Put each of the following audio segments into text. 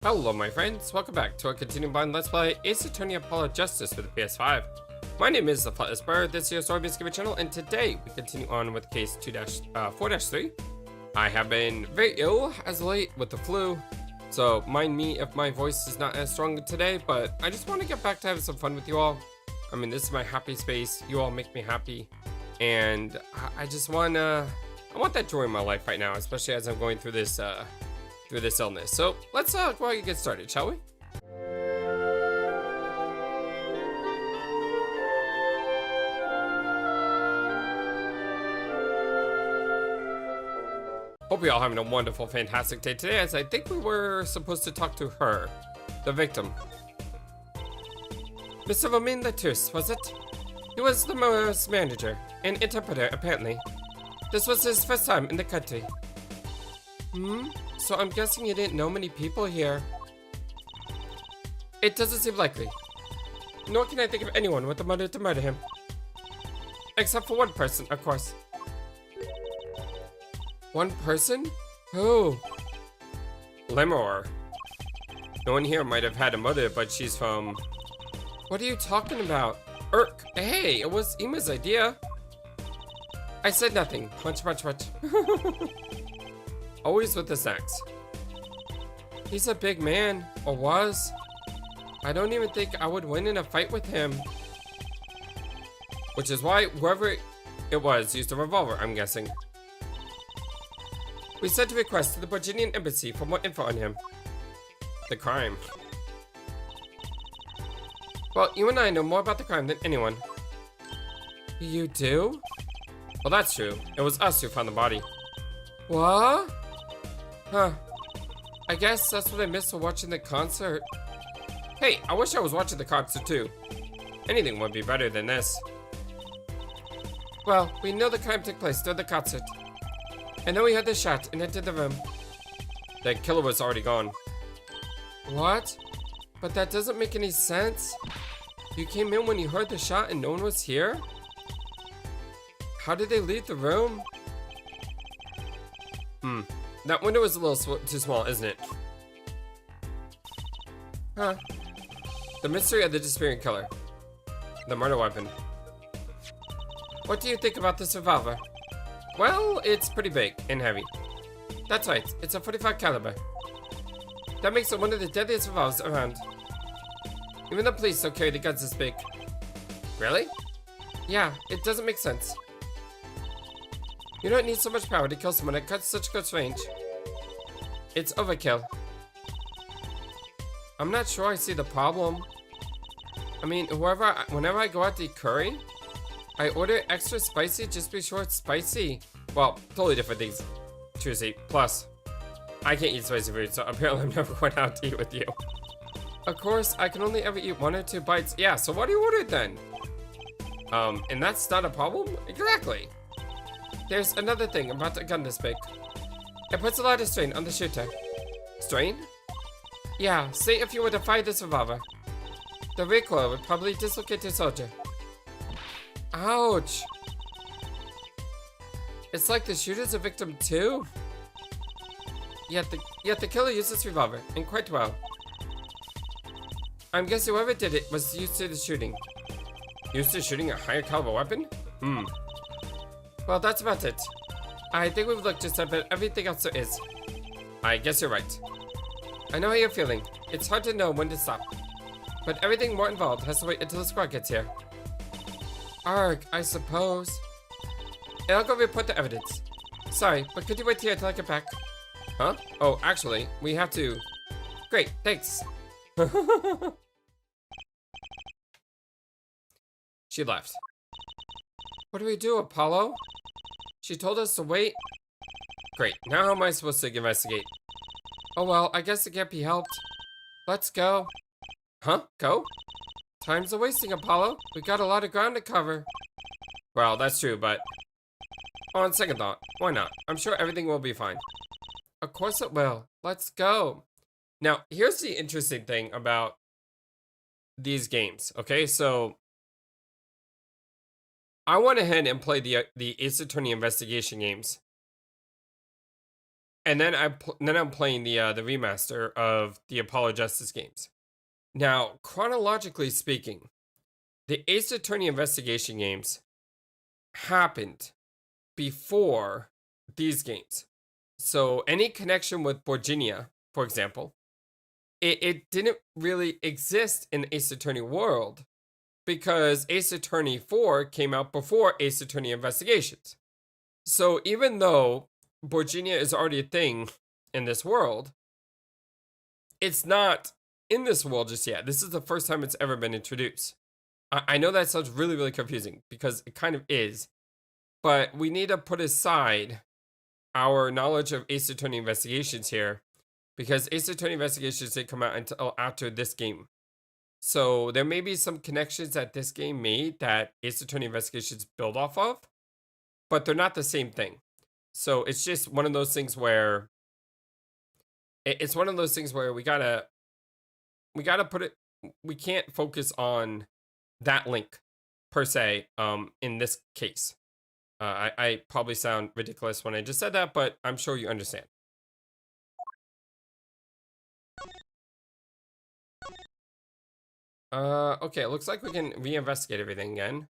Hello my friends, welcome back to our continuing blind Let's Play Ace Attorney Apollo Justice for the PS5. My name is the FlightlessBird, this is your story based channel, and today we continue on with case 4-3. I have been very ill as of late with the flu, so mind me if my voice is not as strong today, but I just want to get back to having some fun with you all. I mean, this is my happy space, you all make me happy, and I just want I want that joy in my life right now, especially as I'm going through this illness. So let's go ahead and get started, shall we? Hope you're all having a wonderful, fantastic day today, as I think we were supposed to talk to her, the victim. Mr. Romain Latus, was it? He was the mayor's manager, an interpreter apparently. This was his first time in the country. So I'm guessing you didn't know many people here. It doesn't seem likely. Nor can I think of anyone with the motive to murder him. Except for one person, of course. One person? Who? Lemur. No one here might have had a motive, but she's from... What are you talking about? Urk. Hey, it was Ima's idea. I said nothing. Munch. Always with the snacks. He's a big man, or was. I don't even think I would win in a fight with him. Which is why whoever it was used a revolver, I'm guessing. We sent a request to the Virginian embassy for more info on him. The crime. Well, you and I know more about the crime than anyone. You do? Well, that's true. It was us who found the body. What? Huh. I guess that's what I missed for watching the concert. Hey, I wish I was watching the concert too. Anything would be better than this. Well, we know the crime took place during the concert. And then we heard the shot and entered the room. The killer was already gone. What? But that doesn't make any sense. You came in when you heard the shot and no one was here? How did they leave the room? That window is a little too small, isn't it? Huh. The mystery of the disappearing killer. The murder weapon. What do you think about this revolver? Well, it's pretty big and heavy. That's right, it's a 45 caliber. That makes it one of the deadliest revolvers around. Even the police don't carry the guns this big. Really? Yeah, it doesn't make sense. You don't need so much power to kill someone at such close range. It's overkill. I'm not sure I see the problem. I mean, whenever I go out to eat curry, I order extra spicy just to be sure it's spicy. Well, totally different things. Choosy. Plus, I can't eat spicy food, so apparently I'm never going out to eat with you. Of course, I can only ever eat 1 or 2 bites. Yeah, so what do you order then? And that's not a problem? Exactly. There's another thing about a gun this big. It puts a lot of strain on the shooter. Strain? Yeah, say if you were to fire this revolver. The recoil would probably dislocate your soldier. Ouch! It's like the shooter's a victim too? Yet the killer used this revolver, and quite well. I'm guessing whoever did it was used to the shooting. Used to shooting a higher caliber weapon? Well, that's about it. I think we've looked just about everything else there is. I guess you're right. I know how you're feeling. It's hard to know when to stop. But everything more involved has to wait until the squad gets here. Arg, I suppose. And I'll go report the evidence. Sorry, but could you wait here till I get back? Huh? Oh, actually, we have to... Great, thanks. She left. What do we do, Apollo? She told us to wait. Great, now how am I supposed to investigate? Oh well, I guess it can't be helped. Let's go. Huh? Go? Time's a wasting, Apollo. We got a lot of ground to cover. Well, that's true, but... On second thought, why not? I'm sure everything will be fine. Of course it will. Let's go. Now, here's the interesting thing about these games, okay? So... I went ahead and played the Ace Attorney investigation games. And then I'm playing the remaster of the Apollo Justice games. Now, chronologically speaking, the Ace Attorney investigation games happened before these games. So any connection with Virginia, for example, it didn't really exist in the Ace Attorney world because Ace Attorney 4 came out before Ace Attorney Investigations. So even though Virginia is already a thing in this world, it's not in this world just yet. This is the first time it's ever been introduced. I know that sounds really, really confusing because it kind of is, but we need to put aside our knowledge of Ace Attorney Investigations here because Ace Attorney Investigations didn't come out until after this game. So there may be some connections that this game made that Ace Attorney Investigations build off of, but they're not the same thing. So it's just one of those things where it's one of those things where we gotta put it. We can't focus on that link per se. In this case, I probably sound ridiculous when I just said that, but I'm sure you understand. Okay, it looks like we can reinvestigate everything again.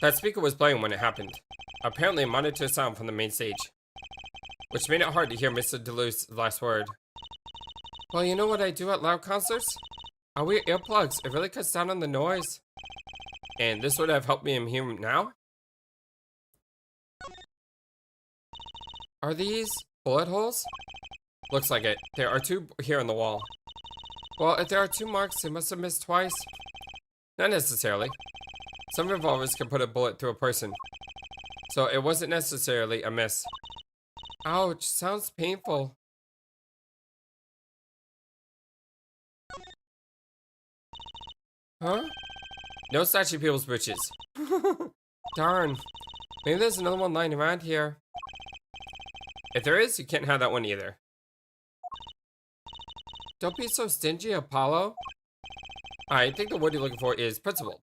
That speaker was playing when it happened. Apparently it monitored sound from the main stage, which made it hard to hear Mr. Duluth's last word. Well, you know what I do at loud concerts? I wear earplugs. It really cuts down on the noise. And this would have helped me hear him now? Are these bullet holes? Looks like it. There are 2 here on the wall. Well, if there are 2 marks, they must have missed twice. Not necessarily. Some revolvers can put a bullet through a person. So it wasn't necessarily a miss. Ouch, sounds painful. Huh? No snatching people's britches. Darn. Maybe there's another one lying around here. If there is, you can't have that one either. Don't be so stingy, Apollo. I think the word you're looking for is principled.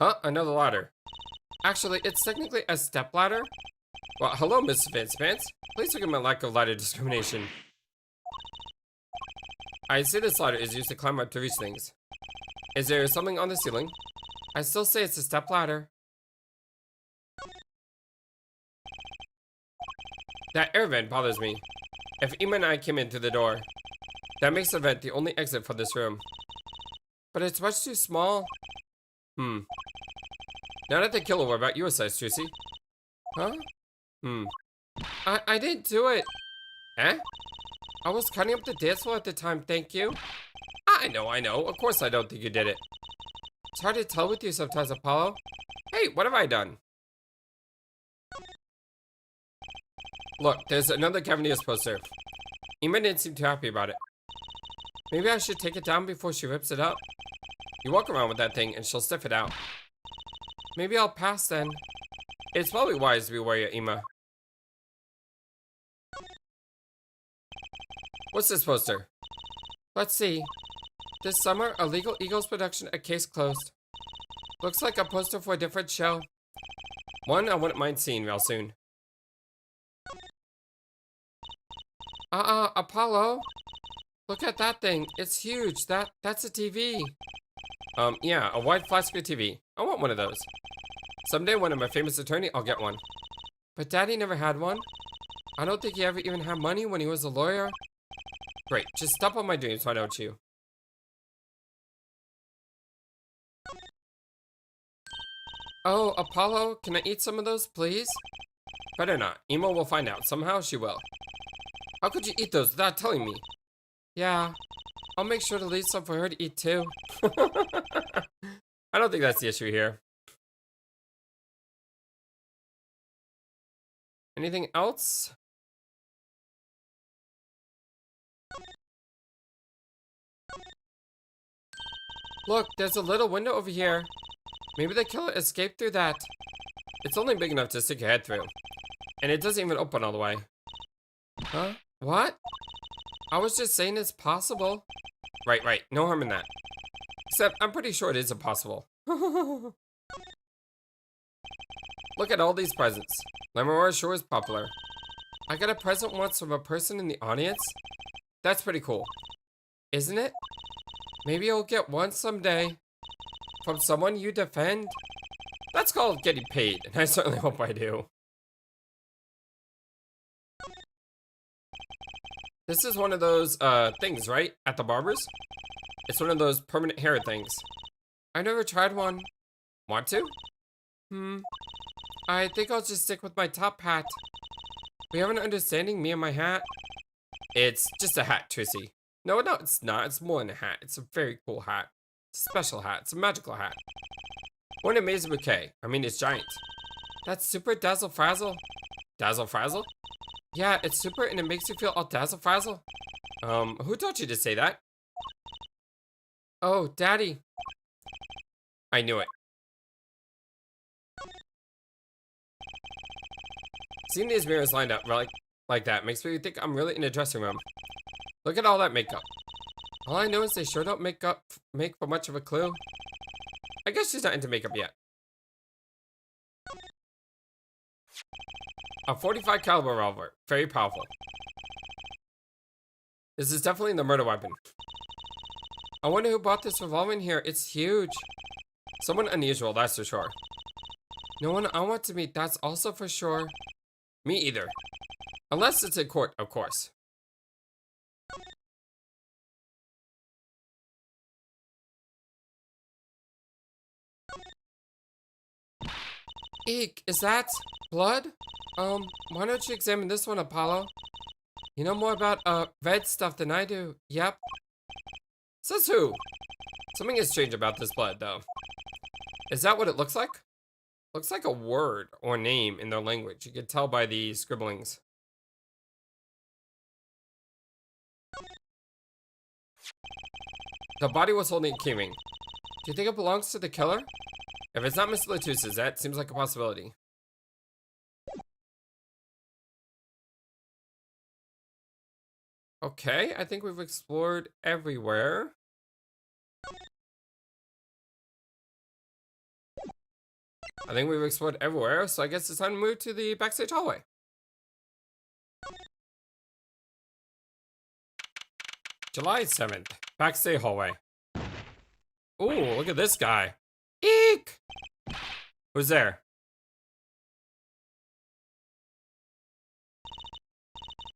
Huh? Another ladder. Actually, it's technically a step ladder. Well, hello, Mr. Vance. Please forgive my lack of ladder discrimination. I see this ladder is used to climb up to reach things. Is there something on the ceiling? I still say it's a step ladder. That air vent bothers me. If Ima and I came in through the door, that makes the vent the only exit for this room. But it's much too small. Now that the killer were about your size, Tracy. Huh? I didn't do it. Eh? I was cutting up the dance floor at the time, thank you. I know. Of course I don't think you did it. It's hard to tell with you sometimes, Apollo. Hey, what have I done? Look, there's another Cavaliers poster. Ima didn't seem too happy about it. Maybe I should take it down before she rips it up. You walk around with that thing and she'll sniff it out. Maybe I'll pass then. It's probably wise to be wary of Ima. What's this poster? Let's see. This summer, a Legal Eagles production, A Case Closed. Looks like a poster for a different show. One I wouldn't mind seeing real soon. Apollo. Look at that thing. It's huge. That's a TV. Yeah, a wide flat screen TV. I want one of those. Someday when I'm a famous attorney, I'll get one. But Daddy never had one. I don't think he ever even had money when he was a lawyer. Great, just stop on my dreams, why don't you? Oh, Apollo, can I eat some of those, please? Better not. Emo will find out. Somehow she will. How could you eat those without telling me? Yeah, I'll make sure to leave some for her to eat too. I don't think that's the issue here. Anything else? Look, there's a little window over here. Maybe the killer escaped through that. It's only big enough to stick your head through. And it doesn't even open all the way. Huh? What? I was just saying it's possible. Right. No harm in that. Except, I'm pretty sure it is impossible. Look at all these presents. Lemurora sure is popular. I got a present once from a person in the audience? That's pretty cool. Isn't it? Maybe you'll get one someday. From someone you defend? That's called getting paid, and I certainly hope I do. This is one of those, things, right? At the barber's? It's one of those permanent hair things. I never tried one. Want to? I think I'll just stick with my top hat. We have an understanding, me and my hat? It's just a hat, Trissy. No, it's not. It's more than a hat. It's a very cool hat. It's a special hat. It's a magical hat. What an amazing bouquet. I mean, it's giant. That's super dazzle-frazzle. Dazzle-frazzle? Yeah, it's super and it makes you feel all dazzle-frazzle. Who taught you to say that? Oh, Daddy. I knew it. Seeing these mirrors lined up like that makes me think I'm really in a dressing room. Look at all that makeup. All I know is they sure don't make for much of a clue. I guess she's not into makeup yet. A .45 caliber revolver. Very powerful. This is definitely the murder weapon. I wonder who bought this revolver in here. It's huge. Someone unusual, that's for sure. No one I want to meet, that's also for sure. Me either. Unless it's in court, of course. Eek, is that blood? Why don't you examine this one, Apollo? You know more about, red stuff than I do. Yep. Says who? Something is strange about this blood, though. Is that what it looks like? Looks like a word or name in their language. You can tell by the scribblings. The body was holding a keyring. Do you think it belongs to the killer? If it's not Mr. Latus's, that seems like a possibility. Okay, I think we've explored everywhere. I think we've explored everywhere, so I guess it's time to move to the backstage hallway. July 7th, backstage hallway. Ooh, look at this guy. Eek! Who's there?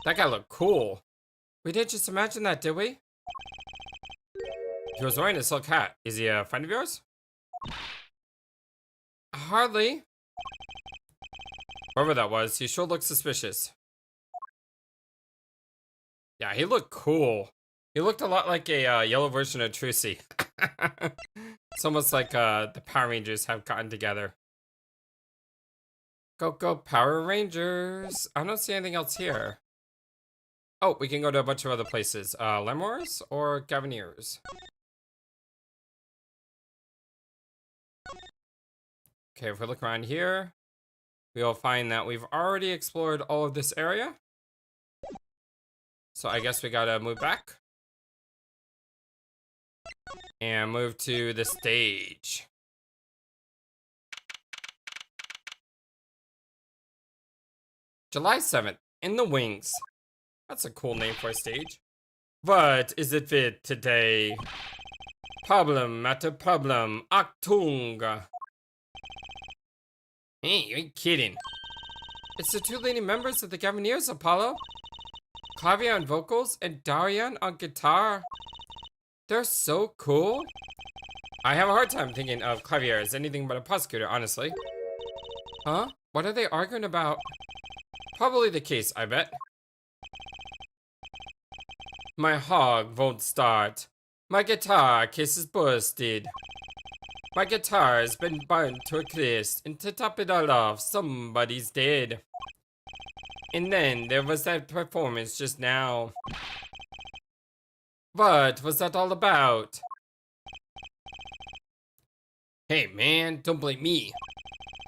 That guy looked cool. We didn't just imagine that, did we? He was wearing a silk hat. Is he a friend of yours? Hardly. Whoever that was, he sure looked suspicious. Yeah, he looked cool. He looked a lot like a yellow version of Trissy. It's almost like the Power Rangers have gotten together. Go, go, Power Rangers. I don't see anything else here. Oh, we can go to a bunch of other places. Lemurs or Gaviniers? Okay, if we look around here, we'll find that we've already explored all of this area. So I guess we gotta move back. And move to the stage. July 7th, in the wings. That's a cool name for a stage. What is it fit today? Problem after problem. Achtung. Hey, you ain't kidding. It's the two leading members of the Gaviniers, Apollo. Clavier on vocals and Darian on guitar. They're so cool. I have a hard time thinking of Clavier as anything but a prosecutor, honestly. Huh? What are they arguing about? Probably the case, I bet. My hog won't start. My guitar case is busted. My guitar has been burnt to a crisp, and to top it all off, somebody's dead. And then there was that performance just now. What was that all about? Hey man, don't blame me.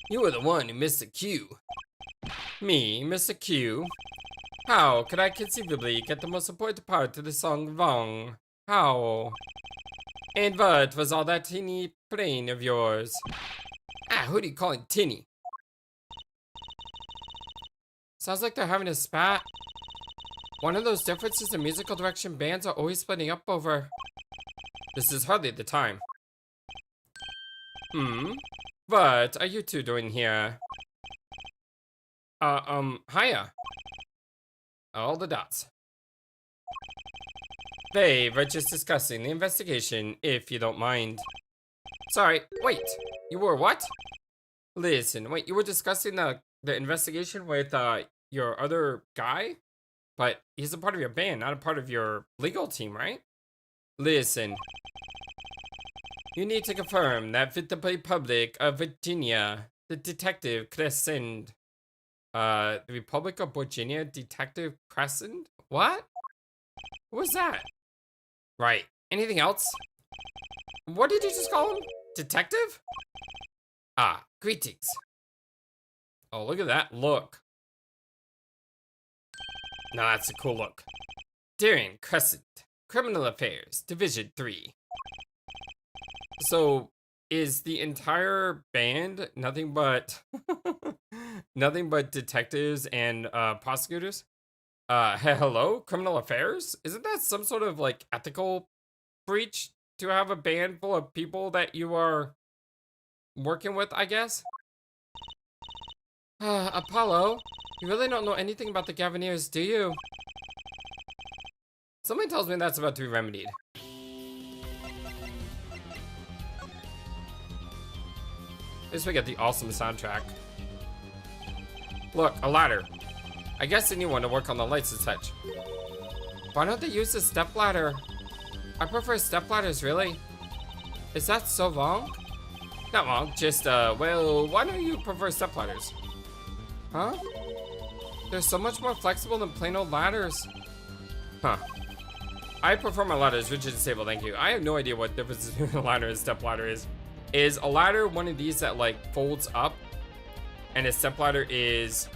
You were the one who missed the cue. Me, miss a cue? How could I conceivably get the most important part of the song wrong? How? And what was all that teeny brain of yours? Ah, who do you call it tinny? Sounds like they're having a spat. One of those differences in musical direction bands are always splitting up over. This is hardly the time. What are you two doing here? Hiya. All the dots. They were just discussing the investigation, if you don't mind. Sorry, wait. You were what? Listen, wait, you were discussing the investigation with, your other guy? But he's a part of your band, not a part of your legal team, right? Listen. You need to confirm that with the Republic of Virginia, the Detective Crescent. The Republic of Virginia Detective Crescent? What? What was that? Right. Anything else? What did you just call him? Detective? Ah, greetings. Oh, look at that look. Now that's a cool look. Darien Crescent, Criminal Affairs, Division 3. So, is the entire band nothing but nothing but detectives and prosecutors? Hello, Criminal Affairs? Isn't that some sort of like ethical breach to have a band full of people that you are working with, I guess? Apollo, you really don't know anything about the Gavineers, do you? Something tells me that's about to be remedied. At least we get the awesome soundtrack. Look, a ladder. I guess anyone to work on the lights and such. Why don't they use the step ladder? I prefer step ladders, really. Is that so wrong? Not wrong, just, well, why don't you prefer step ladders? Huh? They're so much more flexible than plain old ladders. Huh. I prefer my ladders rigid and stable, thank you. I have no idea what the difference between a ladder and step ladder is. Is a ladder one of these that like folds up and a step ladder is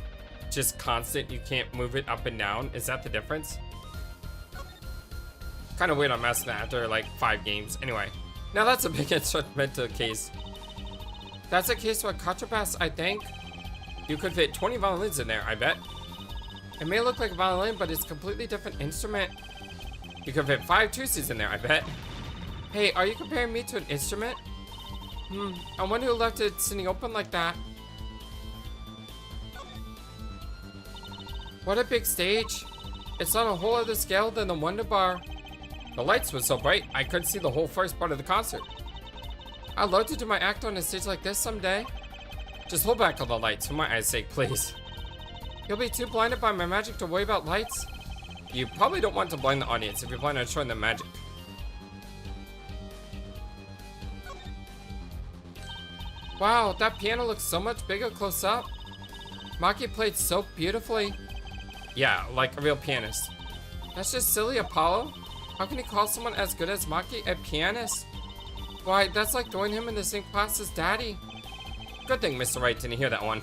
just constant, you can't move it up and down? Is that the difference? Kind of weird I'm asking that after like 5 games. Anyway, now that's a big instrumental case. That's a case for a contrabass, I think. You could fit 20 violins in there, I bet. It may look like a violin, but it's a completely different instrument. You could fit 5 tusis in there, I bet. Hey, are you comparing me to an instrument? I wonder who left it sitting open like that. What a big stage. It's on a whole other scale than the Wonder Bar. The lights were so bright, I couldn't see the whole first part of the concert. I'd love to do my act on a stage like this someday. Just hold back on the lights, for my eyes' sake, please. You'll be too blinded by my magic to worry about lights. You probably don't want to blind the audience if you plan on showing them magic. Wow, that piano looks so much bigger close up. Maki played so beautifully. Yeah, like a real pianist. That's just silly, Apollo. How can you call someone as good as Maki a pianist? Why, that's like throwing him in the same class as Daddy. Good thing Mr. Wright didn't hear that one.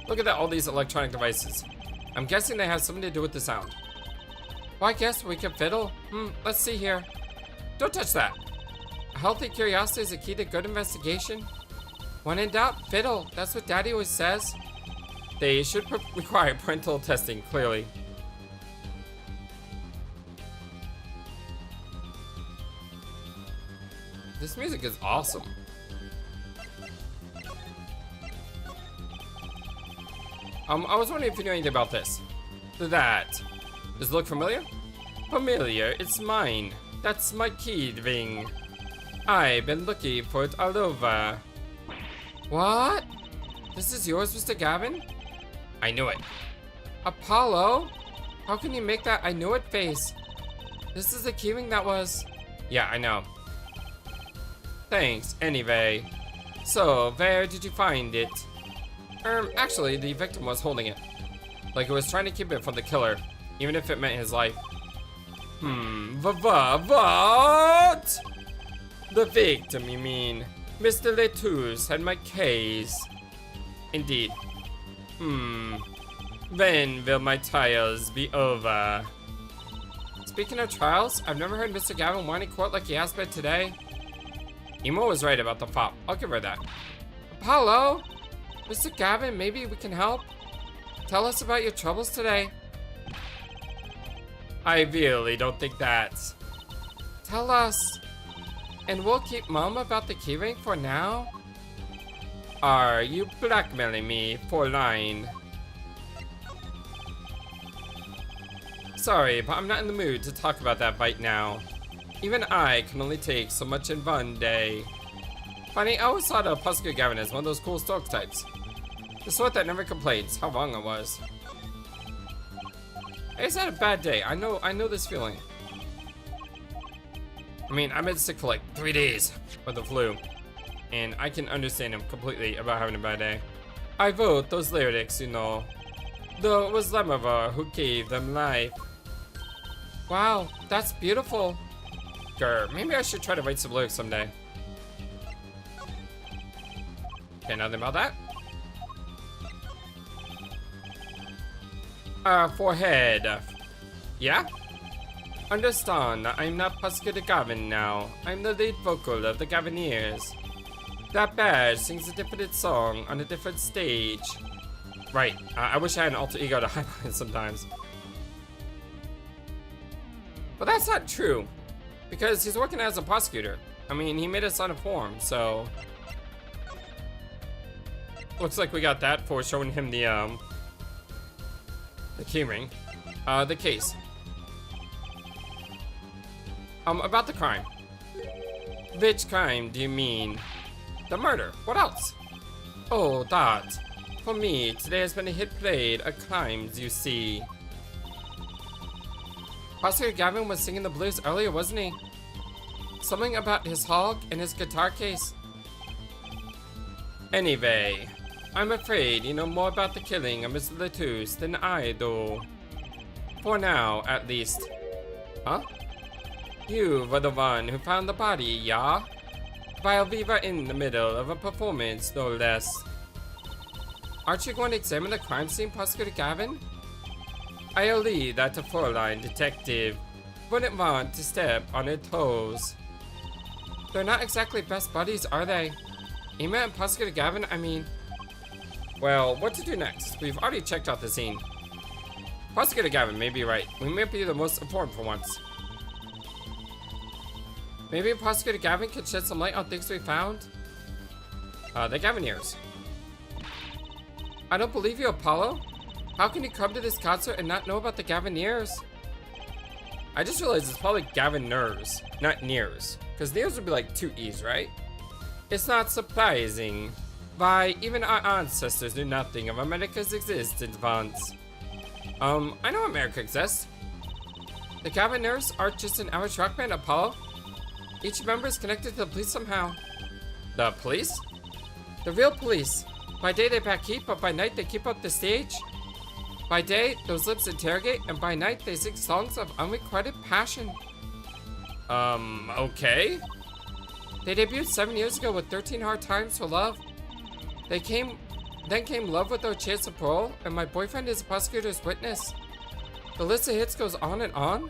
Look at that, all these electronic devices. I'm guessing they have something to do with the sound. Well, I guess we can fiddle. Let's see here. Don't touch that. A healthy curiosity is a key to good investigation. When in doubt, fiddle. That's what Daddy always says. They should require parental testing, clearly. This music is awesome. I was wondering if you knew anything about this. That. Does it look familiar? Familiar, it's mine. That's my key ring. I've been looking for it all over. What? This is yours, Mr. Gavin? I knew it. Apollo? How can you make that I knew it face? This is the keyring that was... Yeah, I know. Thanks, anyway. So, where did you find it? Actually, the victim was holding it. Like it was trying to keep it from the killer, even if it meant his life. What? The victim, you mean? Mr. Letouche had my case. Indeed. When will my trials be over? Speaking of trials, I've never heard Mr. Gavin whine in court like he has been today. Emo was right about the fop. I'll give her that. Apollo! Mr. Gavin, maybe we can help? Tell us about your troubles today. I really don't think that. Tell us. And we'll keep mum about the keyring for now? Are you blackmailing me for lying? Sorry, but I'm not in the mood to talk about that right now. Even I can only take so much in one day. Funny, I always thought of Keisuke Gavin as one of those cool stork types. The sort that never complains. How wrong I was. I just had a bad day. I know this feeling. I mean, I've been sick for like 3 days with the flu. And I can understand him completely about having a bad day. I wrote those lyrics, you know. Though it was Lemova who gave them life. Wow, that's beautiful. Grr, maybe I should try to write some lyrics someday. Okay, nothing about that. Forehead. Yeah? Understand, I'm not Keisuke Gavin now. I'm the lead vocal of the Gavineers. That badge sings a different song on a different stage. Right, I wish I had an alter ego to highlight sometimes. But that's not true. Because he's working as a prosecutor. I mean, he made us sign a form, so... Looks like we got that for showing him the keyring. The case. About the crime. Which crime do you mean? The murder. What else? Oh, that. For me, today has been a hit parade of crimes, you see. Keisuke Gavin was singing the blues earlier, wasn't he? Something about his hog and his guitar case. Anyway, I'm afraid you know more about the killing of Mr. Latouche than I do. For now, at least. Huh? You were the one who found the body, yeah? While we were in the middle of a performance, no less. Aren't you going to examine the crime scene, Keisuke Gavin? I'll leave that to Fräulein Detective. Wouldn't want to step on her toes. They're not exactly best buddies, are they? Ema and Keisuke Gavin, I mean... Well, what to do next? We've already checked out the scene. Keisuke Gavin may be right. We may be the most informed for once. Maybe Keisuke Gavin could shed some light on things we found? The Gavineers. I don't believe you, Apollo. How can you come to this concert and not know about the Gavineers? I just realized it's probably Gaviners, not Nears. Because Nears would be like 2 E's, right? It's not surprising. Why, even our ancestors knew nothing of America's existence once. I know America exists. The Gavineers aren't just an average rock band, Apollo. Each member is connected to the police somehow. The police? The real police. By day they back heat, but by night they keep up the stage. By day, those lips interrogate, and by night they sing songs of unrequited passion. Okay. They debuted 7 years ago with 13 Hard Times for Love. Then came Love with No Chance of Parole, and My Boyfriend is a Prosecutor's Witness. The list of hits goes on and on.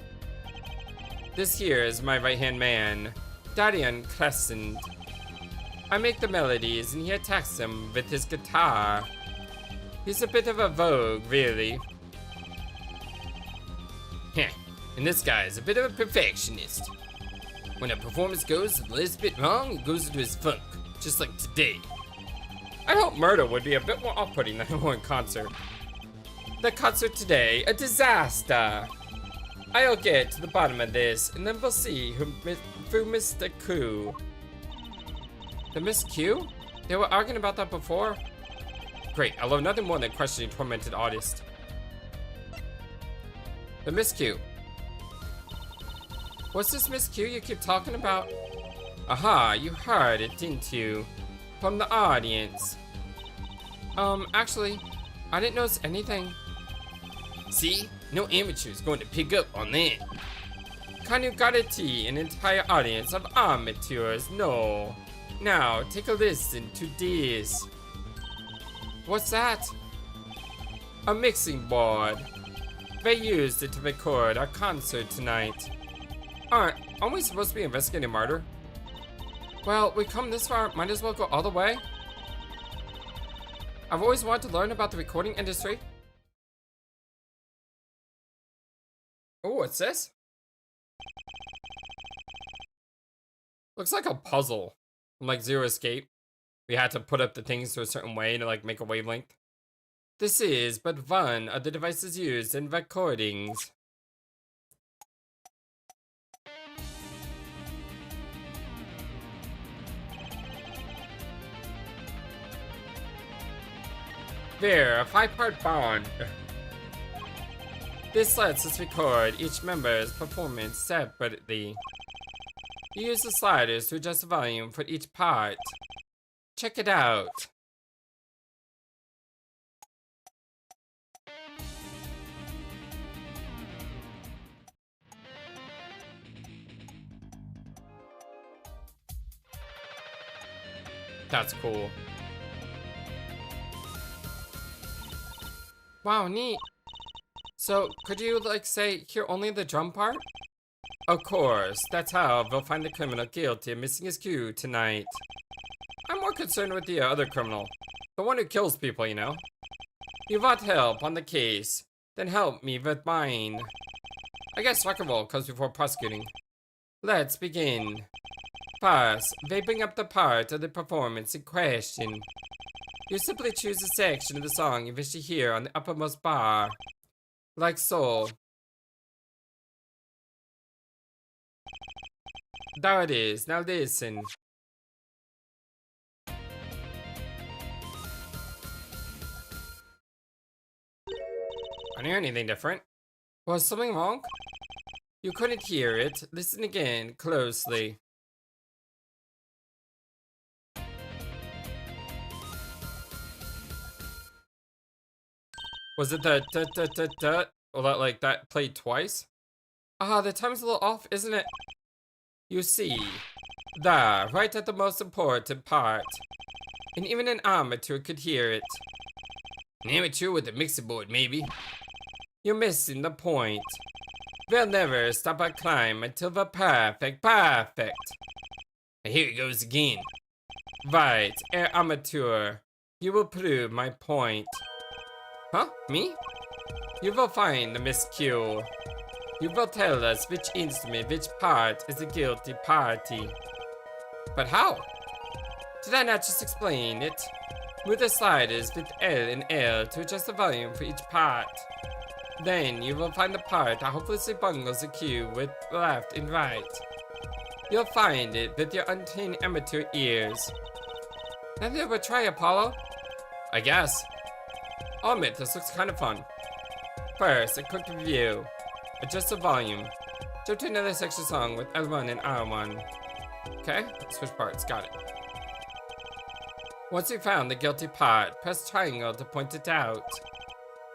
This here is my right-hand man, Darian Crescent. I make the melodies, and he attacks them with his guitar. He's a bit of a vogue, really. Heh, and this guy is a bit of a perfectionist. When a performance goes a little bit wrong, he goes into his funk, just like today. I hope murder would be a bit more off-putting than a horn concert. The concert today, a disaster. I'll get to the bottom of this, and then we'll see who missed the coup. The Miss Q? They were arguing about that before? Great, I love nothing more than questioning tormented artist. The Miss Q. What's this Miss Q you keep talking about? Aha, you heard it, didn't you? From the audience. Actually, I didn't notice anything. See? No amateur's going to pick up on that. Can you guarantee an entire audience of amateurs? No. Now, take a listen to this. What's that? A mixing board. They used it to record our concert tonight. Aren't we supposed to be investigating murder? Well, we come this far, might as well go all the way. I've always wanted to learn about the recording industry. Oh, what's this? Looks like a puzzle. From like Zero Escape. We had to put up the things to a certain way to like make a wavelength. This is but one of the devices used in recordings. There, a 5-part bond. This lets us record each member's performance separately. You use the sliders to adjust the volume for each part. Check it out. That's cool. Wow, neat. So, could you, like, say, hear only the drum part? Of course, that's how they'll find the criminal guilty of missing his cue tonight. I'm more concerned with the other criminal. The one who kills people, you know? You want help on the case? Then help me with mine. I guess rock and roll comes before prosecuting. Let's begin. First, they bring up the part of the performance in question. You simply choose a section of the song you wish to hear on the uppermost bar. Like so. There it is. Now listen. I didn't hear anything different. Was something wrong? You couldn't hear it. Listen again, closely. Was it the da? Or that, like, that played twice? Ah, the time's a little off, isn't it? You see, there, right at the most important part. And even an amateur could hear it. An amateur with a mixing board, maybe? You're missing the point. They'll never stop a climb until the perfect. And here it goes again. Right, amateur. You will prove my point. Huh? Me? You will find the miscue. You will tell us which instrument, which part is the guilty party. But how? Did I not just explain it? Move the sliders with L and L to adjust the volume for each part. Then you will find the part that hopelessly bungles the cue with left and right. You'll find it with your untrained amateur ears. Have you ever tried Apollo? I guess. I'll admit, this looks kind of fun. First, a quick review. Adjust the volume. Jump to another section song with L1 and R1. Okay, switch parts, got it. Once you found the guilty part, press triangle to point it out.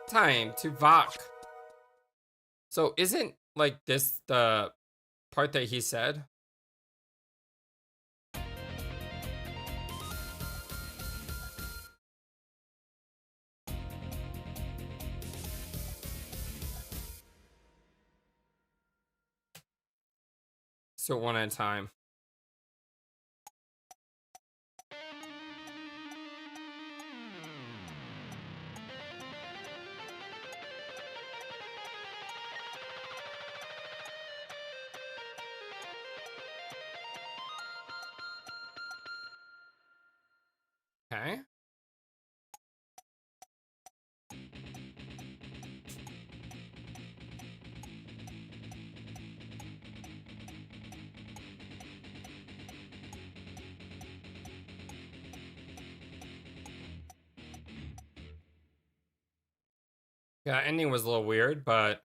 Time to rock. So isn't, like, this the part that he said? So one at a time. Okay. Yeah, ending was a little weird, but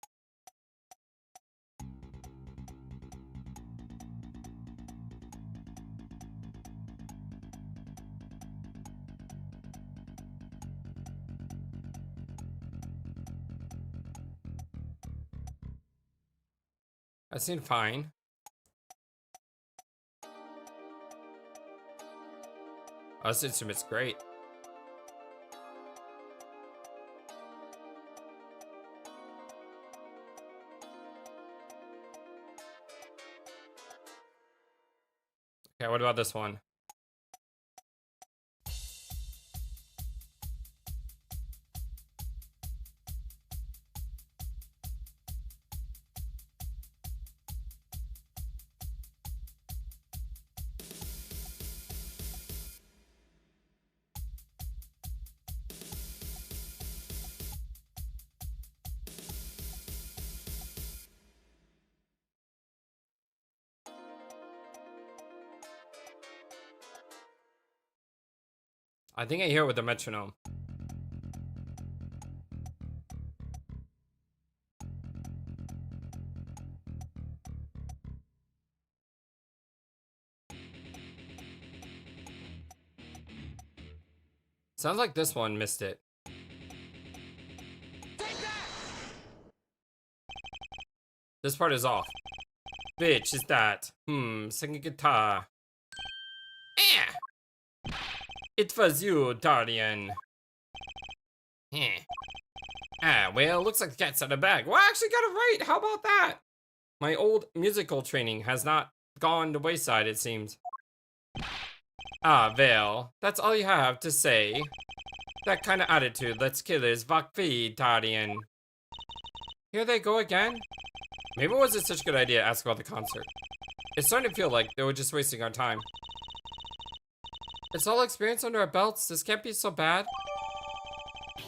that seemed fine. Oh, this instrument's great. Okay, what about this one? I think I hear it with the metronome. Sounds like this one missed it. This part is off. Bitch, is that? Singing guitar. It was you, Darien. Well, looks like the cat's out of the bag. Well, I actually got it right. How about that? My old musical training has not gone to wayside, it seems. Ah, well, that's all you have to say. That kind of attitude lets killers walk free, Darien. Here they go again? Maybe it wasn't such a good idea to ask about the concert. It's starting to feel like they were just wasting our time. It's all experience under our belts. This can't be so bad.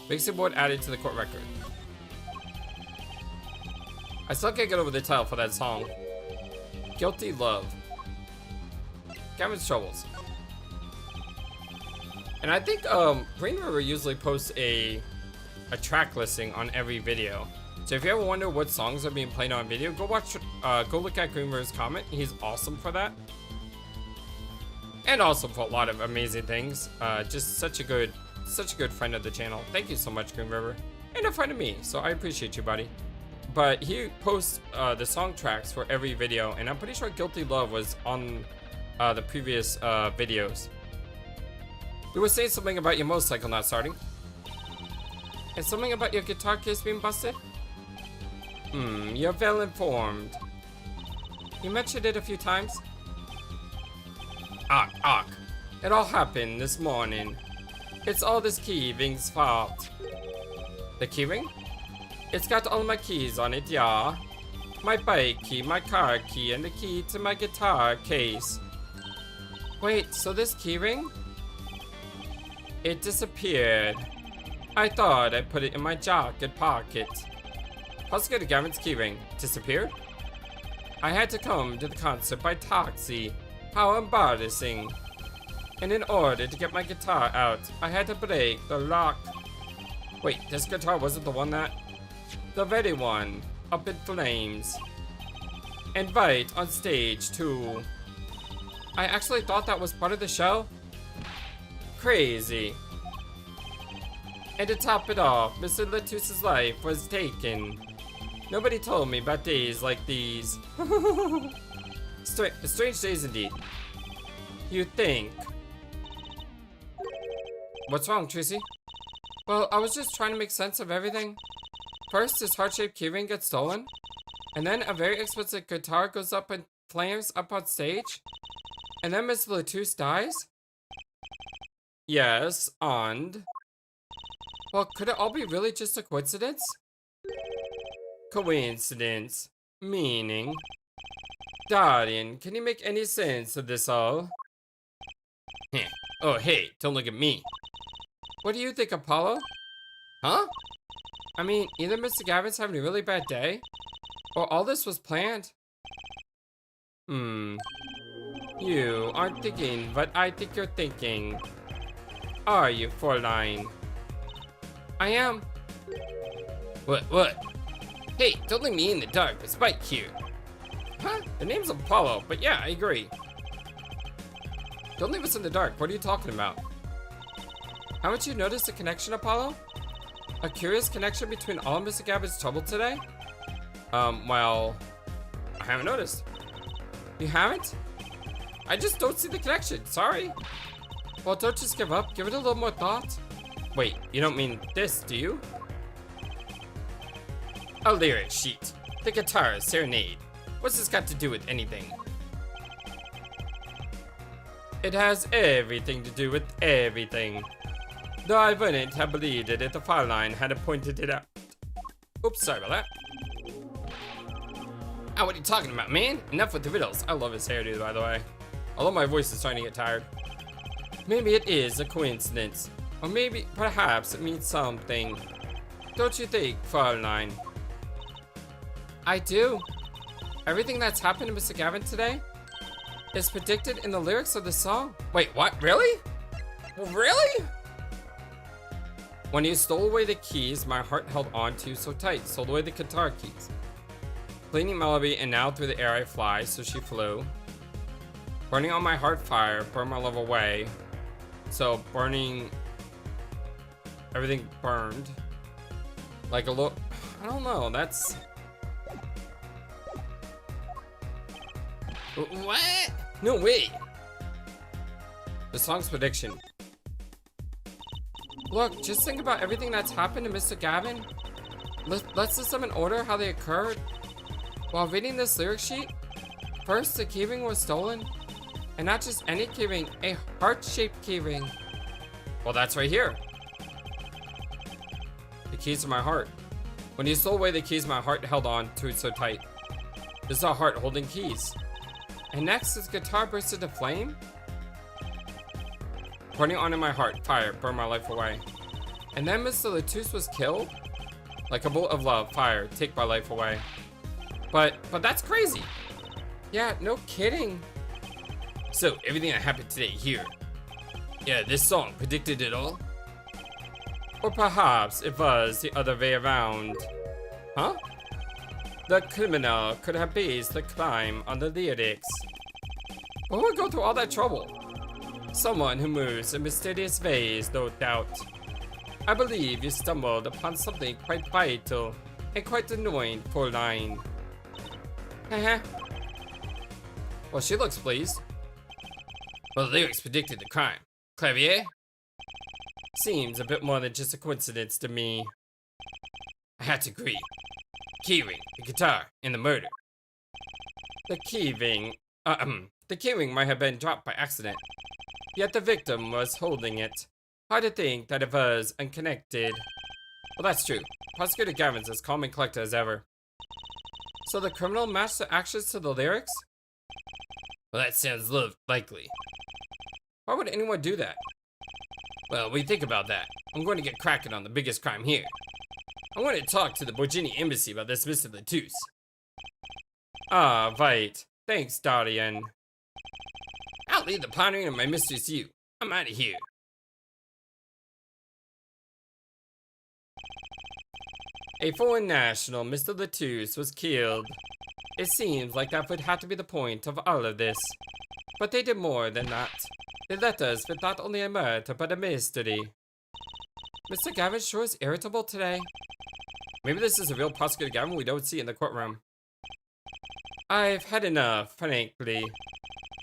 Mixing board added to the court record. I still can't get over the title for that song. Guilty Love. Gavin's Troubles. And I think Green River usually posts a track listing on every video. So if you ever wonder what songs are being played on video, go look at Green River's comment. He's awesome for that. And also for a lot of amazing things. Just such a good friend of the channel. Thank you so much, Green River. And a friend of me, so I appreciate you, buddy. But he posts the song tracks for every video, and I'm pretty sure Guilty Love was on the previous videos. We were saying something about your motorcycle not starting. And something about your guitar case being busted? You're well informed. You mentioned it a few times. It all happened this morning. It's all this keyring's fault. The keyring? It's got all my keys on it, yeah. My bike key, my car key, and the key to my guitar case. Wait, so this keyring? It disappeared. I thought I put it in my jacket pocket. How's good to Gavin's keyring? Disappeared? I had to come to the concert by taxi. How embarrassing. And in order to get my guitar out, I had to break the lock. Wait, this guitar wasn't the one that... The very one, up in flames. And right on stage, too. I actually thought that was part of the show. Crazy. And to top it off, Mr. Latus's life was taken. Nobody told me about days like these. Strange days indeed. You think. What's wrong, Tracy? Well, I was just trying to make sense of everything. First, this heart-shaped keyring gets stolen. And then a very expensive guitar goes up in flames up on stage. And then Mr. Latus dies? Yes, and... Well, could it all be really just a coincidence? Coincidence. Meaning... Darien, can you make any sense of this all? Oh, hey, don't look at me. What do you think, Apollo? Huh? I mean, either Mr. Gavin's having a really bad day, or all this was planned. You aren't thinking what I think you're thinking. Are you, Fräulein? I am. What? Hey, don't leave me in the dark. There's Spike here. Huh? The name's Apollo, but yeah, I agree. Don't leave us in the dark. What are you talking about? Haven't you noticed a connection, Apollo? A curious connection between all of Mr. Gavin's trouble today? Well, I haven't noticed. You haven't? I just don't see the connection. Sorry. Well, don't just give up. Give it a little more thought. Wait, you don't mean this, do you? A lyric sheet. The guitar serenade. What's this got to do with anything? It has everything to do with everything. Though I wouldn't have believed it if the file line hadn't pointed it out. Oops, sorry about that. Oh, what are you talking about, man? Enough with the riddles. I love his hairdo, by the way. Although my voice is starting to get tired. Maybe it is a coincidence. Or maybe, perhaps, it means something. Don't you think, Fraulein? I do. Everything that's happened to Mr. Gavin today is predicted in the lyrics of the song. Wait, what? Really? Really? When you stole away the keys my heart held on to so tight, stole away the guitar keys. Fleeting melody, and now through the air I fly, so she flew. Burning on my heart fire, burn my love away. So burning, everything burned. Like a look, I don't know, that's... What? No way. The song's prediction. Look, just think about everything that's happened to Mr. Gavin. Let's list them in order how they occurred. While reading this lyric sheet, first the keyring was stolen. And not just any keyring, a heart-shaped keyring. Well, that's right here. The keys to my heart. When you stole away the keys my heart held on to it so tight. This is a heart holding keys. And next, his guitar burst into flame. Burning on in my heart, fire, burn my life away. And then Mr. Latouche was killed? Like a bolt of love, fire, take my life away. But that's crazy. Yeah, no kidding. So, everything that happened today here. Yeah, this song predicted it all? Or perhaps it was the other way around. Huh? The criminal could have based the crime on the lyrics. But who would go through all that trouble? Someone who moves in mysterious ways, no doubt. I believe you stumbled upon something quite vital and quite annoying, poor line. Haha. Well, she looks pleased. Well, the lyrics predicted the crime. Clavier? Seems a bit more than just a coincidence to me. I had to agree. Keyring, the guitar, and the murder. The keyring might have been dropped by accident. Yet the victim was holding it. Hard to think that it was unconnected. Well, that's true. Prosecutor Gavin's as calm and collected as ever. So the criminal matched the actions to the lyrics? Well, that sounds likely. Why would anyone do that? Well, we think about that. I'm going to get cracking on the biggest crime here. I want to talk to the Borgini embassy about this Mr. Latouche. Ah, right. Thanks, Darian. I'll leave the pondering of my mystery to you. I'm out of here. A foreign national, Mr. Latouche, was killed. It seems like that would have to be the point of all of this. But they did more than that. They left us with not only a murder, but a mystery. Mr. Gavin sure is irritable today. Maybe this is a real Prosecutor Gavin we don't see in the courtroom. I've had enough, frankly.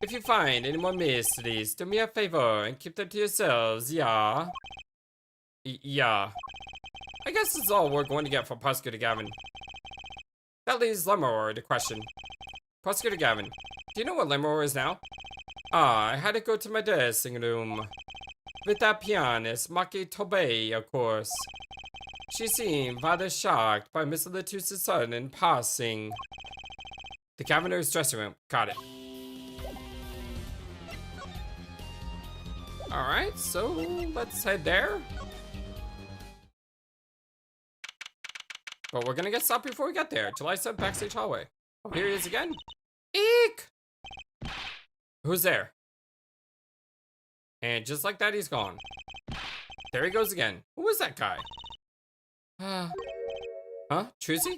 If you find any more mysteries, do me a favor and keep them to yourselves, yeah? Yeah. I guess this is all we're going to get from Prosecutor Gavin. That leaves Lemuror to question. Prosecutor Gavin, do you know what Lemuror is now? Ah, I had to go to my dressing room. With that pianist, Maki Tobey, of course. She seemed rather shocked by Mr. Latouche's sudden passing. The governor's dressing room. Got it. Alright, so let's head there. But we're gonna get stopped before we get there. July 7th, backstage hallway. Oh, here he is again. Eek! Who's there? And just like that, he's gone. There he goes again. Who is that guy? Huh? Trucy?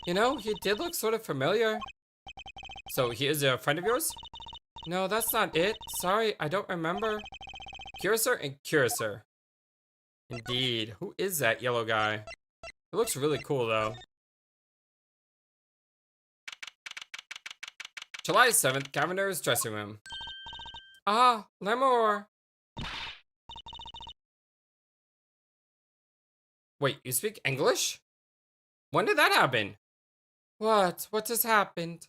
You know, he did look sort of familiar. So he is a friend of yours? No, that's not it. Sorry, I don't remember. Curator and Curator. Indeed. Who is that yellow guy? It looks really cool, though. July 7th, Governor's dressing room. Ah, Lemur. Wait, you speak English? When did that happen? What? What has happened?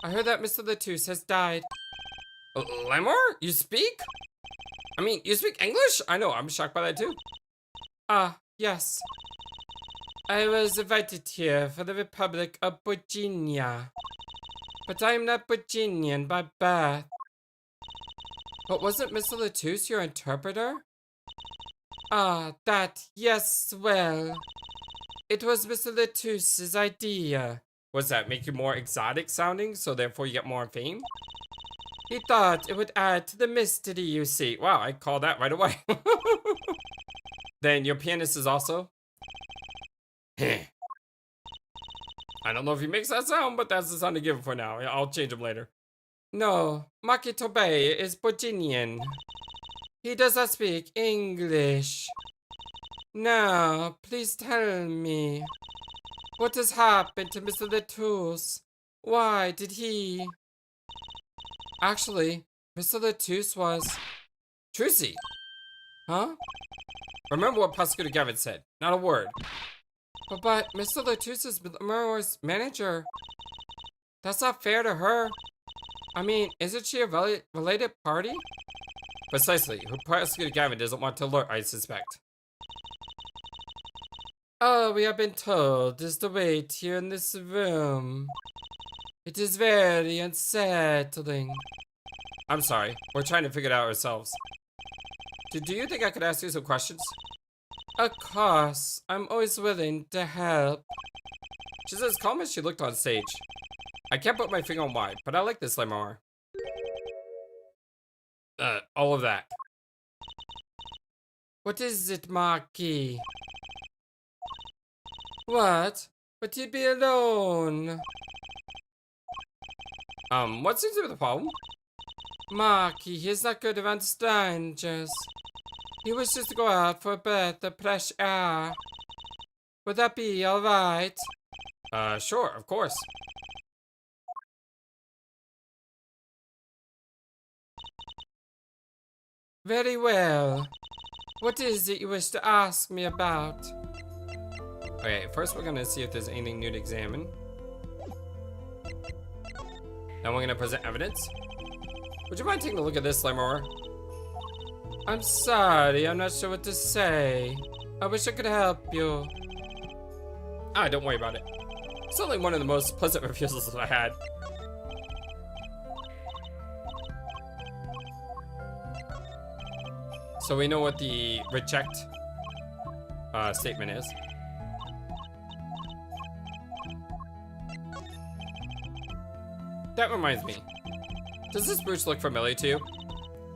I heard that Mr. Latouche has died. Lemur? You speak? I mean, you speak English? I know, I'm shocked by that too. Ah, yes. I was invited here for the Republic of Virginia. But I am not Virginian by birth. But wasn't Mr. Latouche your interpreter? Ah, that, yes, well. It was Mr. Latouche's idea. Was that make you more exotic sounding, so therefore you get more fame? He thought it would add to the mystery, you see. Wow, I called that right away. Then your pianist is also? I don't know if he makes that sound, but that's the sound to give it for now. I'll change him later. No, Maki Tobey is Virginian. He does not speak English. Now, please tell me. What has happened to Mr. Latouche? Why did he... Actually, Mr. Latouche was... Trucy. Huh? Remember what Prosecutor Gavin said. Not a word. But Mr. Latouche is Lemur's manager. That's not fair to her. I mean, isn't she a related party? Precisely. Who Prosecutor Gavin doesn't want to alert, I suspect. All we have been told is to wait here in this room. It is very unsettling. I'm sorry. We're trying to figure it out ourselves. Do you think I could ask you some questions? Of course. I'm always willing to help. She's as calm as she looked on stage. I can't put my finger on why, but I like this Lemur. All of that. What is it, Maki? What? But you'd be alone. What seems to be the problem? Maki, he's not good around strangers. He wishes to go out for a breath of fresh air. Would that be alright? Sure, of course. Very well. What is it you wish to ask me about? Okay, first we're gonna see if there's anything new to examine. Then we're gonna present evidence. Would you mind taking a look at this, Lemur? I'm sorry, I'm not sure what to say. I wish I could help you. Ah, don't worry about it. It's only one of the most pleasant refusals I had. So we know what the reject statement is. That reminds me. Does this brooch look familiar to you?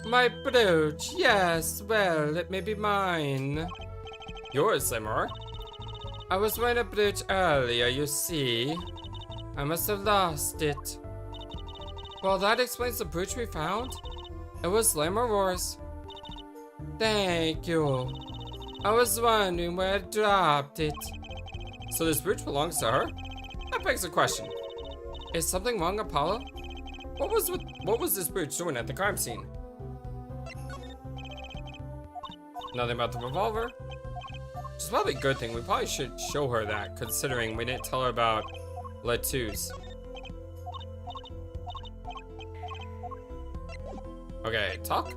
My brooch, yes, well, it may be mine. Yours, Lemur? I was wearing a brooch earlier, you see. I must have lost it. Well, that explains the brooch we found. It was Lemur's. Thank you. I was wondering where I dropped it. So this brooch belongs to her? That begs a question. Is something wrong, Apollo? What was this brooch doing at the crime scene? Nothing about the revolver? Which is probably a good thing. We probably should show her that, considering we didn't tell her about Latouche. Okay, talk?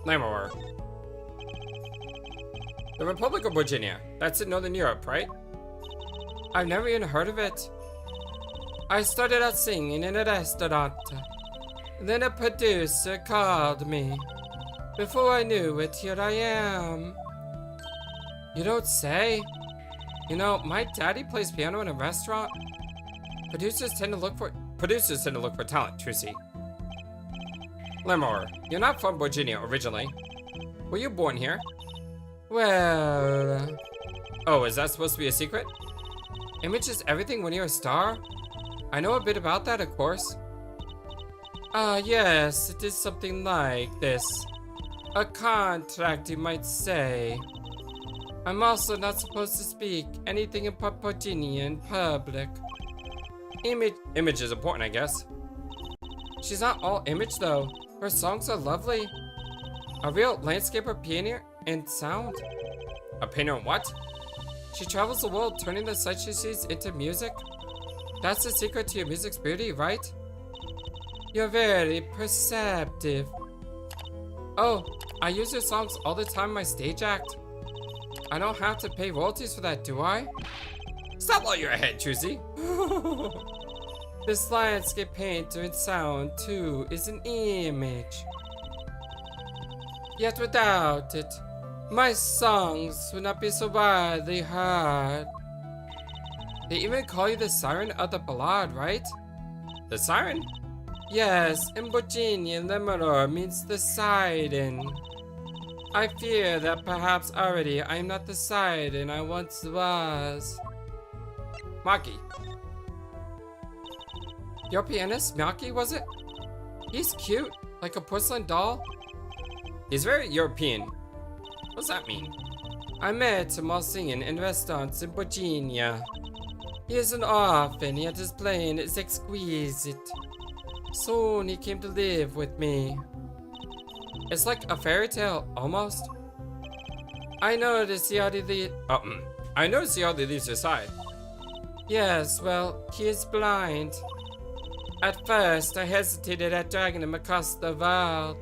Lemur. The Republic of Virginia. That's in Northern Europe, right? I've never even heard of it. I started out singing in a restaurant. Then a producer called me. Before I knew it, here I am. You don't say? You know, my daddy plays piano in a restaurant. Producers tend to look for talent, Trucy. Lemur, you're not from Virginia originally. Were you born here? Well... Oh, is that supposed to be a secret? Image is everything when you're a star? I know a bit about that, of course. Yes, it is something like this. A contract, you might say. I'm also not supposed to speak anything in Virginia in public. Image is important, I guess. She's not all image, though. Her songs are lovely. A real landscaper painter and sound. A painter and what? She travels the world turning the sights she sees into music. That's the secret to your music's beauty, right? You're very perceptive. Oh, I use your songs all the time in my stage act. I don't have to pay royalties for that, do I? Stop while you're ahead, Trucy. This landscape painter and sound, too, is an image. Yet without it, my songs would not be so widely heard. They even call you the Siren of the Ballad, right? The Siren? Yes, in Bojinian, Lemuror means the Siren. I fear that perhaps already I am not the Siren I once was. Maki. Your pianist, Maki, was it? He's cute, like a porcelain doll. He's very European. What's that mean? I met him while singing in restaurants in Virginia. He is an orphan, yet his playing is exquisite. Soon he came to live with me. It's like a fairy tale, almost. I noticed he hardly leaves your side. Yes, well, he is blind. At first, I hesitated at dragging him across the world.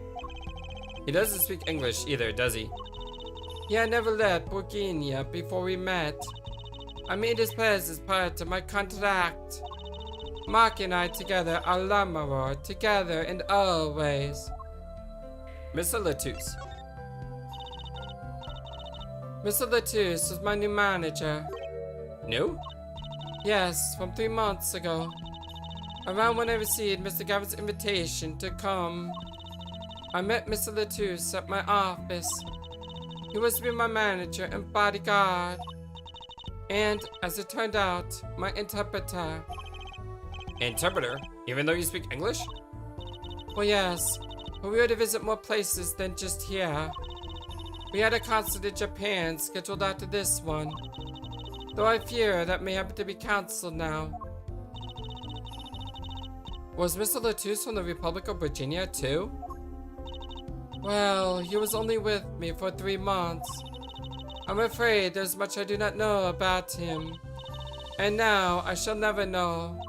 He doesn't speak English either, does he? He had never left Burguinia before we met. I made his presence part of my contract. Mark and I together are Lammeror, together and always. Mr. Latouche. Mr. Latouche was my new manager. New? Yes, from 3 months ago. Around when I received Mr. Gavin's invitation to come, I met Mr. Latouche at my office. He was to be my manager and bodyguard. And, as it turned out, my interpreter. Interpreter? Even though you speak English? Well, yes, but we were to visit more places than just here. We had a concert in Japan scheduled after this one, though I fear that may have to be cancelled now. Was Mr. Latouche from the Republic of Virginia too? Well, he was only with me for 3 months. I'm afraid there's much I do not know about him. And now I shall never know.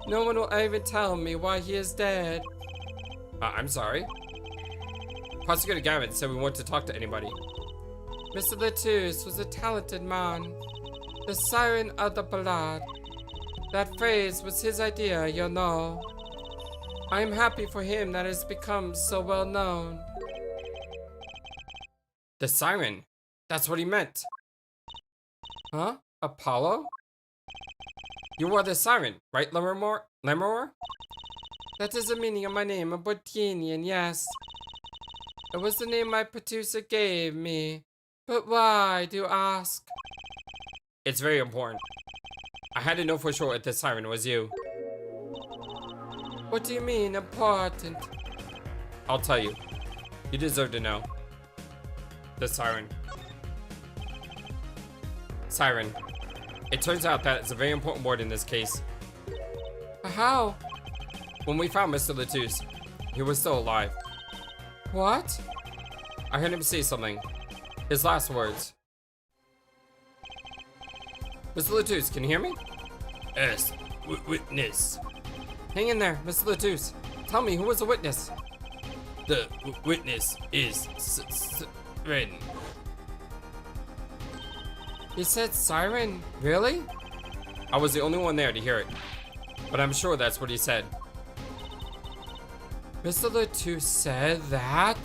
No one will even tell me why he is dead. I'm sorry. Prosecutor Gavin said we weren't to talk to anybody. Mr. Latouche was a talented man. The Siren of the Ballad. That phrase was his idea, you know. I am happy for him that it has become so well known. The Siren. That's what he meant. Huh? Apollo? You are the Siren, right, Lemuror? That is the meaning of my name, a Botanian, yes. It was the name my producer gave me. But why, do you ask? It's very important. I had to know for sure if the Siren was you. What do you mean, important? I'll tell you. You deserve to know. The Siren. Siren. It turns out that it's a very important word in this case. How? When we found Mr. Latouche, he was still alive. What? I heard him say something. His last words. Mr. Latouche, can you hear me? Yes, witness. Hang in there, Mr. Latouche. Tell me, who was the witness? The witness is Siren. He said Siren? Really? I was the only one there to hear it. But I'm sure that's what he said. Mr. Latouche said that?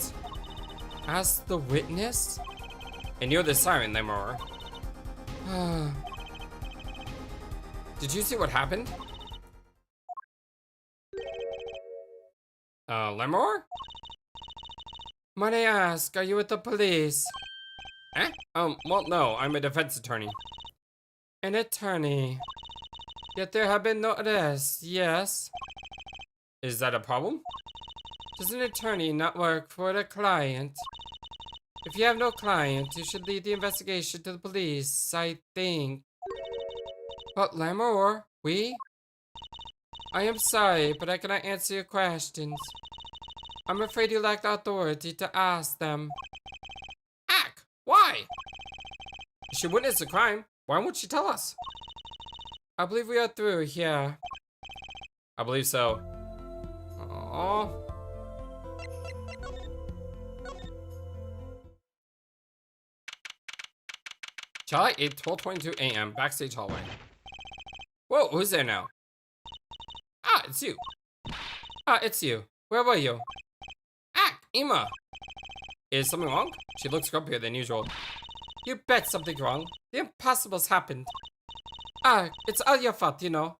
Asked the witness? And you're the Siren, Lemuror. Did you see what happened? Lemuror? Might I ask, are you with the police? Eh? Well, no, I'm a defense attorney. An attorney. Yet there have been no arrests, yes? Is that a problem? Does an attorney not work for a client? If you have no client, you should lead the investigation to the police, I think. But Lemuror, we? I am sorry, but I cannot answer your questions. I'm afraid you lack the authority to ask them. Ack! Why? She witnessed the crime. Why won't she tell us? I believe we are through here. I believe so. Aww. July 8th, 12:22 a.m. Backstage hallway. Whoa, who's there now? Ah, it's you. Ah, it's you. Where were you? Ah, Ima. Is something wrong? She looks grumpier than usual. You bet something's wrong. The impossible's happened. Ah, it's all your fault, you know.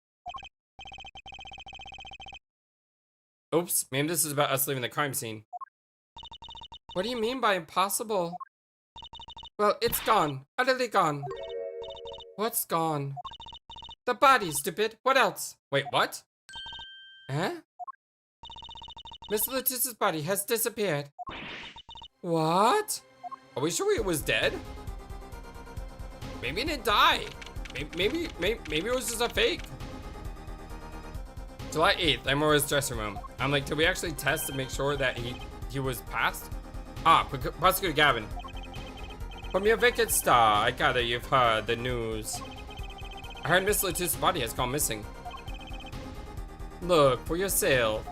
Oops, maybe this is about us leaving the crime scene. What do you mean by impossible? Well, it's gone. Utterly gone. What's gone? The body, stupid. What else? Wait, what? Huh? Mr. Letitia's body has disappeared. What? Are we sure it was dead? Maybe it didn't die. Maybe it was just a fake. July 8th, I'm in his dressing room. I'm like, did we actually test to make sure that he was passed? Ah, Prosecutor Gavin. From your vacant star, I gather you've heard the news. I heard Miss Letitia's body has gone missing. Look for yourself.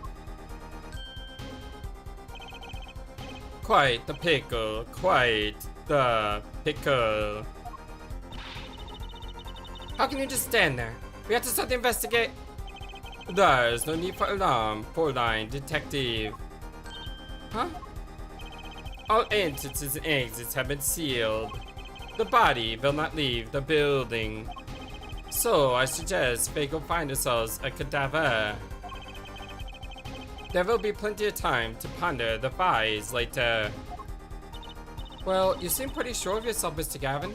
Quite the pickle, quite the pickle. How can you just stand there? We have to start the investigate. There's no need for alarm, poor-line detective. Huh? All entrances and exits have been sealed. The body will not leave the building. So I suggest we go find ourselves a cadaver. There will be plenty of time to ponder the files later. Well, you seem pretty sure of yourself, Mr. Gavin.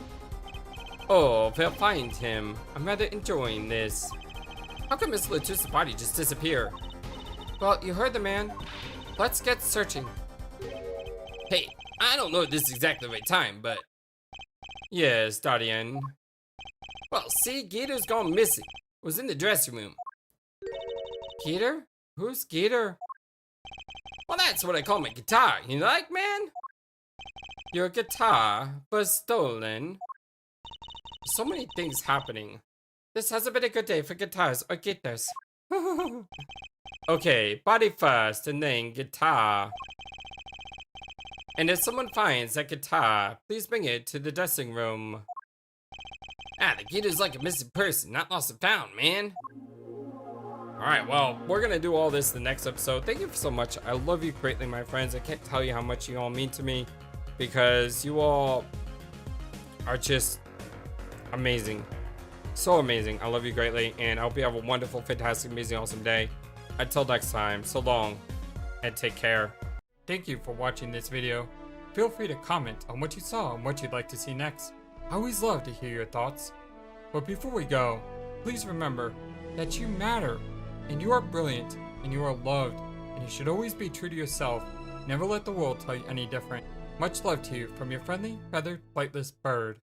Oh, we'll find him. I'm rather enjoying this. How come Miss Letitia's body just disappear? Well, you heard the man. Let's get searching. Hey, I don't know if this is exactly the right time, but... Yes, Darian. Well, see, Gator's gone missing. Was in the dressing room. Gator? Who's Gator? Well, that's what I call my guitar. You like, man? Your guitar was stolen. So many things happening. This hasn't been a good day for guitars or guitars. Okay, body first and then guitar. And if someone finds that guitar, please bring it to the dressing room. Ah, the guitar's like a missing person, not lost and found, man. Alright, well, we're gonna do all this in the next episode. Thank you so much. I love you greatly, my friends. I can't tell you how much you all mean to me, because you all are just amazing. So amazing. I love you greatly, and I hope you have a wonderful, fantastic, amazing, awesome day. Until next time, so long, and take care. Thank you for watching this video. Feel free to comment on what you saw and what you'd like to see next. I always love to hear your thoughts. But before we go, please remember that you matter, and you are brilliant, and you are loved, and you should always be true to yourself. Never let the world tell you any different. Much love to you from your friendly, feathered, flightless bird.